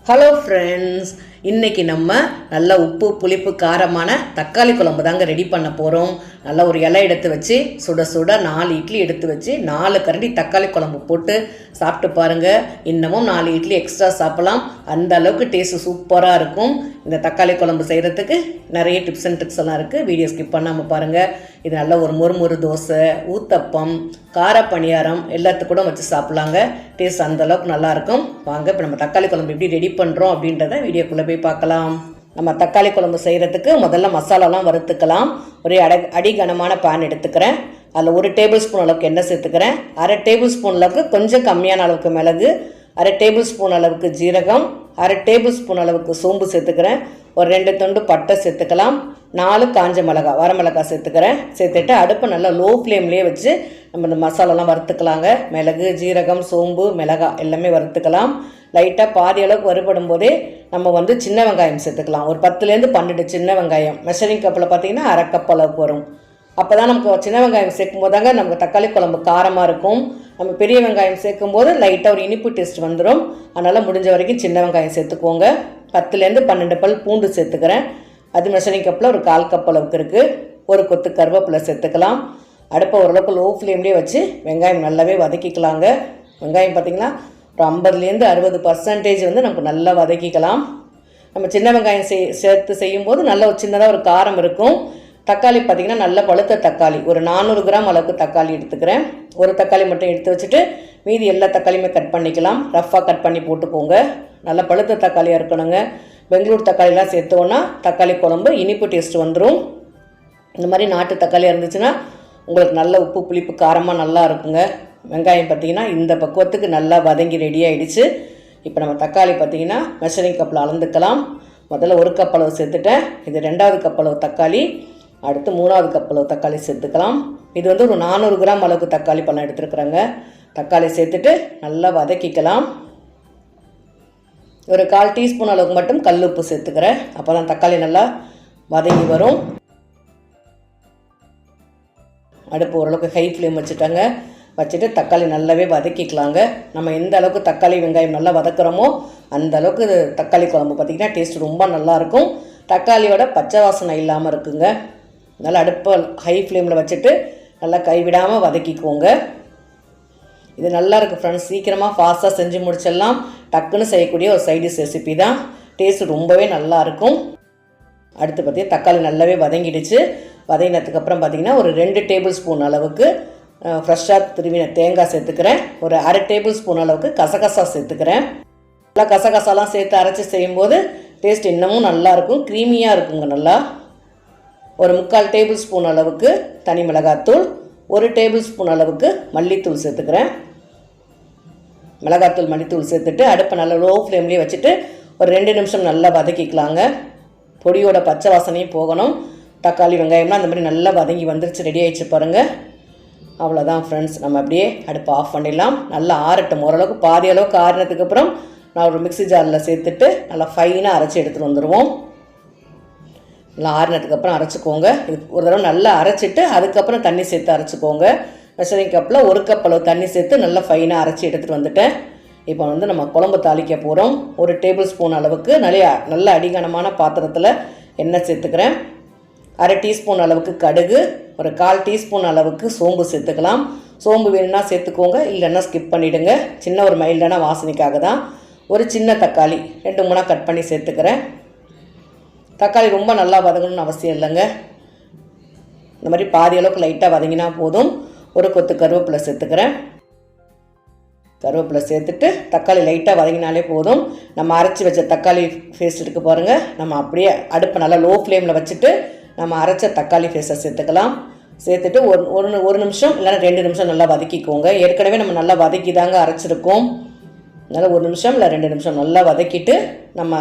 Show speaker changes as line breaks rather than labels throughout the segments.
Hello friends, இன்றைக்கி நம்ம நல்ல உப்பு புளிப்பு காரமான தக்காளி குழம்பு தாங்க ரெடி பண்ண போகிறோம். நல்லா ஒரு இலை எடுத்து வச்சு சுட சுட 4 இட்லி எடுத்து வச்சு 4 கரண்டி தக்காளி குழம்பு போட்டு சாப்பிட்டு பாருங்கள். இன்னமும் 4 இட்லி எக்ஸ்ட்ரா சாப்பிட்லாம். அந்த அளவுக்கு டேஸ்ட்டு சூப்பராக இருக்கும். இந்த தக்காளி குழம்பு செய்கிறதுக்கு நிறைய டிப்ஸ் அண்ட் ட்ரிக்ஸ் எல்லாம் இருக்குது. வீடியோ ஸ்கிப் பண்ணாமல் பாருங்கள். இது நல்ல ஒரு மொறு தோசை, ஊத்தப்பம், கார பணியாரம் எல்லாத்துக்கூட வச்சு சாப்பிட்லாங்க. டேஸ்ட் அந்தளவுக்கு நல்லாயிருக்கும். வாங்க இப்போ நம்ம தக்காளி குழம்பு எப்படி ரெடி பண்ணுறோம் அப்படின்றத வீடியோக்குள்ளே போய் பார்க்கலாம். நம்ம தக்காளி குழம்பு செய்கிறதுக்கு முதல்ல மசாலாலாம் வறுத்துக்கலாம். ஒரே அடிகனமான பேன் எடுத்துக்கிறேன். அதில் 1 டேபிள் ஸ்பூன் அளவுக்கு எண்ணெய் சேர்த்துக்கிறேன். 1/2 டேபிள் ஸ்பூன் அளவுக்கு கொஞ்சம் கம்மியான அளவுக்கு மிளகு, 1/2 டேபிள் ஸ்பூன் அளவுக்கு ஜீரகம், 1/2 டேபிள் ஸ்பூன் அளவுக்கு சோம்பு சேர்த்துக்கிறேன். ஒரு 2 துண்டு பட்டை சேர்த்துக்கலாம். 4 காஞ்ச மிளகாய், வரமிளகாய் சேர்த்துக்கிறேன். சேர்த்துட்டு அடுப்பை நல்லா லோ ஃப்ளேம்லேயே வச்சு நம்ம இந்த மசாலாலாம் வறுத்துக்கலாங்க. மிளகு, ஜீரகம், சோம்பு, மிளகாய் எல்லாமே வறுத்துக்கலாம். லைட்டாக பாதி அளவுக்கு வறுபடும் போதே நம்ம சின்ன வெங்காயம் சேர்த்துக்கலாம். ஒரு 10லேருந்து 12 சின்ன வெங்காயம். மெஷரிங் கப்பில் பார்த்திங்கன்னா 1/2 கப் அளவுக்கு வரும். அப்போ தான் நமக்கு சின்ன வெங்காயம் சேர்க்கும் போது தாங்க நமக்கு தக்காளி குழம்பு காரமாக இருக்கும். நம்ம பெரிய வெங்காயம் சேர்க்கும் போது லைட்டாக ஒரு இனிப்பு டேஸ்ட் வந்துடும். அதனால் முடிஞ்ச வரைக்கும் சின்ன வெங்காயம் சேர்த்துக்கோங்க. 10லேருந்து 12 பல் பூண்டு சேர்த்துக்கிறேன். அது மெஷரிங் கப்பில் ஒரு 1/4 கப் அளவுக்கு இருக்குது. ஒரு கொத்து கருவேப்பிலை சேர்த்துக்கலாம். அடுப்பை ஓரளவுக்கு லோ ஃப்ளேம்லேயே வச்சு வெங்காயம் நல்லாவே வதக்கிக்கலாங்க. வெங்காயம் பார்த்திங்கன்னா ஒரு 50லேருந்து 60% நமக்கு நல்லா வதக்கிக்கலாம். நம்ம சின்ன வெங்காயம் சேர்த்து செய்யும்போது நல்ல ஒரு சின்னதாக ஒரு காரம் இருக்கும். தக்காளி பார்த்திங்கன்னா நல்ல பழுத்த தக்காளி ஒரு 400 கிராம் அளவுக்கு தக்காளி எடுத்துக்கிறேன். ஒரு தக்காளி மட்டும் எடுத்து வச்சுட்டு மீதி எல்லா தக்காளியுமே கட் பண்ணிக்கலாம். ரஃப்பாக கட் பண்ணி போட்டுக்கோங்க. நல்ல பழுத்த தக்காளியாக இருக்கணுங்க. பெங்களூர் தக்காளிலாம் சேர்த்தோன்னா தக்காளி குழம்பு இனிப்பு டேஸ்ட் வந்துடும். இந்த மாதிரி நாட்டு தக்காளியாக இருந்துச்சுன்னா உங்களுக்கு நல்ல உப்பு புளிப்பு காரமாக நல்லா இருக்குங்க. வெங்காயம் பார்த்திங்கன்னா இந்த பக்குவத்துக்கு நல்லா வதங்கி ரெடி ஆகிடுச்சு. இப்போ நம்ம தக்காளி பார்த்திங்கன்னா மெஷரிங் கப்பில் அளந்துக்கலாம். முதல்ல 1 கப் அளவு சேர்த்துட்டேன். இது 2வது கப் அளவு தக்காளி. அடுத்து 3வது கப் அளவு தக்காளி சேர்த்துக்கலாம். இது ஒரு 400 கிராம் அளவுக்கு தக்காளி பழம் எடுத்துருக்குறேங்க. தக்காளி சேர்த்துட்டு நல்லா வதக்கிக்கலாம். ஒரு 1/4 டீஸ்பூன் அளவுக்கு மட்டும் கல் உப்பு சேர்த்துக்கிறேன். அப்போ தான் தக்காளி நல்லா வதங்கி வரும். அடுப்பு ஓரளவுக்கு ஹை ஃப்ளேம் வச்சுட்டு தக்காளி நல்லாவே வதக்கிக்கலாங்க. நம்ம எந்த அளவுக்கு தக்காளி வெங்காயம் நல்லா வதக்குறோமோ அந்த அளவுக்கு தக்காளி குழம்பு பார்த்திங்கன்னா டேஸ்ட் ரொம்ப நல்லாயிருக்கும். தக்காளியோட பச்சை வாசனை இல்லாமல் இருக்குங்க. நல்லா அடுப்பை ஹை ஃப்ளேமில் வச்சுட்டு நல்லா கைவிடாமல் வதக்கிக்கோங்க. இது நல்லா இருக்குது ஃப்ரெண்ட்ஸ். சீக்கிரமாக ஃபாஸ்ட்டாக செஞ்சு முடிச்சிடலாம். டக்குன்னு செய்யக்கூடிய ஒரு சைடிஷ் ரெசிபி தான். டேஸ்ட் ரொம்பவே நல்லாயிருக்கும். அடுத்து பார்த்திங்கன்னா தக்காளி நல்லாவே வதங்கிடுச்சு. வதங்கினதுக்கப்புறம் பார்த்திங்கன்னா ஒரு 2 டேபிள் ஸ்பூன் அளவுக்கு ஃப்ரெஷ்ஷாக திருவின தேங்காய் சேர்த்துக்கிறேன். ஒரு 1/2 டேபிள் ஸ்பூன் அளவுக்கு கசகசா சேர்த்துக்கிறேன். நல்லா கசகசாலாம் சேர்த்து அரைச்சி செய்யும்போது டேஸ்ட் இன்னமும் நல்லாயிருக்கும். க்ரீமியாக இருக்குங்க. நல்லா ஒரு 3/4 டேபிள் ஸ்பூன் அளவுக்கு தனி மிளகாத்தூள், 1 டேபிள் ஸ்பூன் அளவுக்கு மல்லித்தூள் சேர்த்துக்கிறேன். மிளகாத்தூள் மல்லித்தூள் சேர்த்துட்டு அடுப்பை நல்லா லோ ஃப்ளேம்லேயே வச்சுட்டு ஒரு 2 நிமிஷம் நல்லா வதக்கிக்கலாங்க. பொடியோட பச்சை வாசனையும் போகணும். தக்காளி வெங்காயம்லாம் அந்த மாதிரி நல்லா வதங்கி வந்துருச்சு. ரெடி ஆகிடுச்சு பாருங்கள். அவ்வளோதான் ஃப்ரெண்ட்ஸ். நம்ம அப்படியே அடுப்பை ஆஃப் பண்ணிடலாம். நல்லா ஆறட்டும். ஓரளவுக்கு பாதி அளவுக்கு ஆறினதுக்கப்புறம் நான் ஒரு மிக்ஸி ஜாரில் சேர்த்துட்டு நல்லா ஃபைனாக அரைச்சி எடுத்துகிட்டு வந்துடுவோம். நல்லா ஆறினதுக்கப்புறம் அரைச்சிக்கோங்க. இது ஒரு தடவை நல்லா அரைச்சிட்டு அதுக்கப்புறம் தண்ணி சேர்த்து அரைச்சிக்கோங்க. மெஷரிங் கப்பில் 1 கப் அளவு தண்ணி சேர்த்து நல்லா ஃபைனாக அரைச்சி எடுத்துகிட்டு வந்துட்டேன். இப்போ நம்ம குழம்பு தாளிக்க போகிறோம். 1 டேபிள் ஸ்பூன் அளவுக்கு நல்ல அடிகனமான பாத்திரத்தில் எண்ணெய் சேர்த்துக்கிறேன். 1/2 டீஸ்பூன் அளவுக்கு கடுகு, ஒரு 1/4 டீஸ்பூன் அளவுக்கு சோம்பு சேர்த்துக்கலாம். சோம்பு வேணும்னா சேர்த்துக்கோங்க, இல்லைன்னா ஸ்கிப் பண்ணிவிடுங்க. சின்ன ஒரு மைல்டான வாசனைக்காக தான். ஒரு சின்ன தக்காளி 2-3 கட் பண்ணி சேர்த்துக்கிறேன். தக்காளி ரொம்ப நல்லா வதங்கணும்னு அவசியம் இல்லைங்க. இந்த மாதிரி பாதி அளவுக்கு லைட்டாக வதங்கினா போதும். ஒரு கொத்து கருவேப்பிலை சேர்த்துக்கிறேன். கருவேப்பிலை சேர்த்துட்டு தக்காளி லைட்டாக வதங்கினாலே போதும். நம்ம அரைச்சி வச்ச தக்காளி பேஸ்ட் இருக்குது பாருங்கள். நம்ம அப்படியே அடுப்பை நல்லா லோ ஃப்ளேமில் வச்சுட்டு நம்ம அரைச்ச தக்காளி பேஸ்ட்டை சேர்த்துக்கலாம். சேர்த்துட்டு ஒரு நிமிஷம் இல்லைன்னா 2 நிமிஷம் நல்லா வதக்கிக்கோங்க. ஏற்கனவே நம்ம நல்லா வதக்கி தாங்க அரைச்சிருக்கோம். அதனால் 1 நிமிஷம் இல்லை 2 நிமிஷம் நல்லா வதக்கிட்டு நம்ம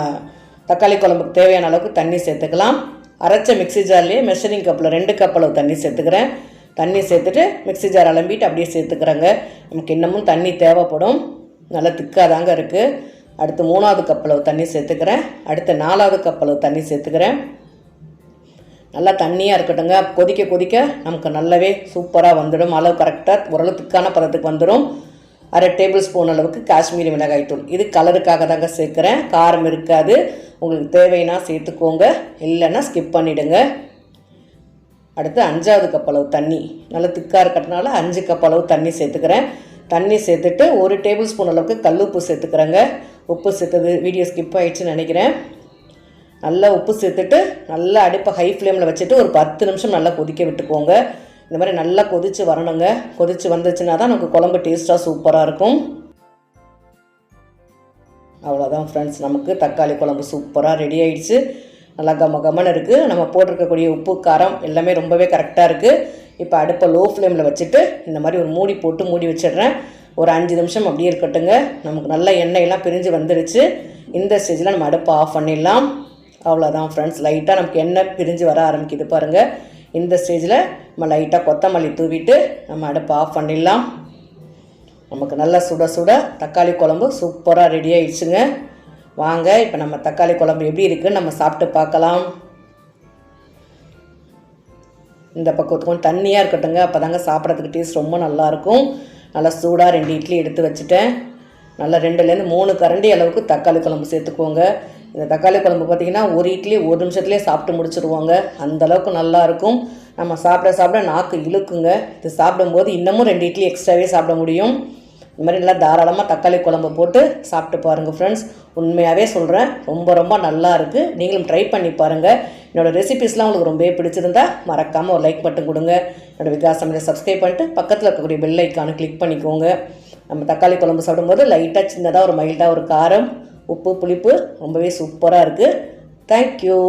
தக்காளி குழம்புக்கு தேவையான அளவுக்கு தண்ணி சேர்த்துக்கலாம். அரைச்ச மிக்ஸி ஜார்லேயே மெஷரிங் கப்பில் 2 கப் அளவு தண்ணி சேர்த்துக்கிறேன். தண்ணி சேர்த்துட்டு மிக்ஸி ஜார் அலம்பிட்டு அப்படியே சேர்த்துக்கிறேங்க. நமக்கு இன்னமும் தண்ணி தேவைப்படும். நல்லா திக்காக தாங்க இருக்குது. அடுத்து 3வது கப் அளவு தண்ணி சேர்த்துக்கிறேன். அடுத்து 4வது கப் அளவு தண்ணி சேர்த்துக்கிறேன். நல்லா தண்ணியாக இருக்கட்டுங்க. கொதிக்க நமக்கு நல்லாவே சூப்பராக வந்துடும். அளவு கரெக்டாக ஓரளவு திக்கான பதத்துக்கு வந்துடும். 1/2 டேபிள் ஸ்பூன் அளவுக்கு காஷ்மீரி மிளகாய் தூள். இது கலருக்காக தாங்க சேர்க்குறேன், காரம் இருக்காது. உங்களுக்கு தேவைன்னா சேர்த்துக்கோங்க, இல்லைன்னா ஸ்கிப் பண்ணிவிடுங்க. அடுத்து 5வது கப் அளவு தண்ணி, நல்லா திக்காக இருக்கிறதுனால 5 கப் அளவு தண்ணி சேர்த்துக்கிறேன். தண்ணி சேர்த்துட்டு 1 டேபிள் ஸ்பூன் அளவுக்கு கல்லுப்பு சேர்த்துக்கிறேங்க. உப்பு சேர்த்தது வீடியோ ஸ்கிப் ஆகிடுச்சுன்னு நினைக்கிறேன். நல்லா உப்பு சேர்த்துட்டு நல்லா அடுப்பை ஹை ஃப்ளேமில் வச்சுட்டு ஒரு 10 நிமிஷம் நல்லா கொதிக்க விட்டுக்கோங்க. இந்த மாதிரி நல்லா கொதித்து வரணுங்க. கொதித்து வந்துச்சுன்னா தான் நமக்கு குழம்பு டேஸ்ட்டாக சூப்பராக இருக்கும். அவ்வளோதான் ஃப்ரெண்ட்ஸ், நமக்கு தக்காளி குழம்பு சூப்பராக ரெடி ஆகிடுச்சு. நல்லா கமகமன்னு இருக்குது. நம்ம போட்டிருக்கக்கூடிய உப்பு காரம் எல்லாமே ரொம்பவே கரெக்டாக இருக்குது. இப்போ அடுப்பை லோ ஃப்ளேமில் வச்சுட்டு இந்த மாதிரி ஒரு மூடி போட்டு மூடி வச்சிடுறேன். ஒரு 5 நிமிஷம் அப்படியே இருக்கட்டுங்க. நமக்கு நல்லா எண்ணெயெல்லாம் பிரிஞ்சு வந்துடுச்சு. இந்த ஸ்டேஜில் நம்ம அடுப்பை ஆஃப் பண்ணிடலாம். அவ்வளோதான் ஃப்ரெண்ட்ஸ், லைட்டாக நமக்கு எண்ணெய் பிரிஞ்சு வர ஆரம்பிக்குது பாருங்கள். இந்த ஸ்டேஜில் நம்ம லைட்டாக கொத்தமல்லி தூவிட்டு நம்ம அடுப்பை ஆஃப் பண்ணிடலாம். நமக்கு நல்லா சுட சுட தக்காளி குழம்பு சூப்பராக ரெடி ஆகிடுச்சுங்க. வாங்க இப்போ நம்ம தக்காளி குழம்பு எப்படி இருக்குன்னு நம்ம சாப்பிட்டு பார்க்கலாம். இந்த பக்கத்துக்கும் தண்ணியாக இருக்கட்டுங்க, அப்போ தாங்க சாப்பிட்றதுக்கு டேஸ்ட் ரொம்ப நல்லாயிருக்கும். நல்லா சூடாக 2 இட்லி எடுத்து வச்சுட்டேன். நல்லா 2லேருந்து 3 கரண்டி அளவுக்கு தக்காளி குழம்பு சேர்த்துக்கோங்க. இந்த தக்காளி குழம்பு பார்த்திங்கன்னா ஒரு இட்லி 1 நிமிஷத்துலேயே சாப்பிட்டு முடிச்சுருவாங்க. அந்தளவுக்கு நல்லாயிருக்கும். நம்ம சாப்பிட சாப்பிட நாக்கு இழுக்குங்க. இது சாப்பிடும்போது இன்னமும் 2 இட்லி எக்ஸ்ட்ராவே சாப்பிட முடியும். இந்த மாதிரி நல்லா தாராளமாக தக்காளி குழம்பு போட்டு சாப்பிட்டு பாருங்கள் ஃப்ரெண்ட்ஸ். உண்மையாகவே சொல்கிறேன், ரொம்ப ரொம்ப நல்லா இருக்குது. நீங்களும் ட்ரை பண்ணி பாருங்கள். என்னோடய ரெசிபீஸ்லாம் உங்களுக்கு ரொம்பவே பிடிச்சிருந்தா மறக்காமல் ஒரு லைக் மட்டும் கொடுங்க. என்னோடய விகாஸ் சமையலை சப்ஸ்கிரைப் பண்ணிட்டு பக்கத்தில் இருக்கக்கூடிய பெல் ஐக்கானை கிளிக் பண்ணிக்கோங்க. நம்ம தக்காளி குழம்பு சாப்பிடும்போது லைட்டாக சின்னதாக ஒரு மைல்டாக ஒரு காரம், உப்பு, புளிப்பு ரொம்பவே சூப்பராக இருக்குது. தேங்க்யூ.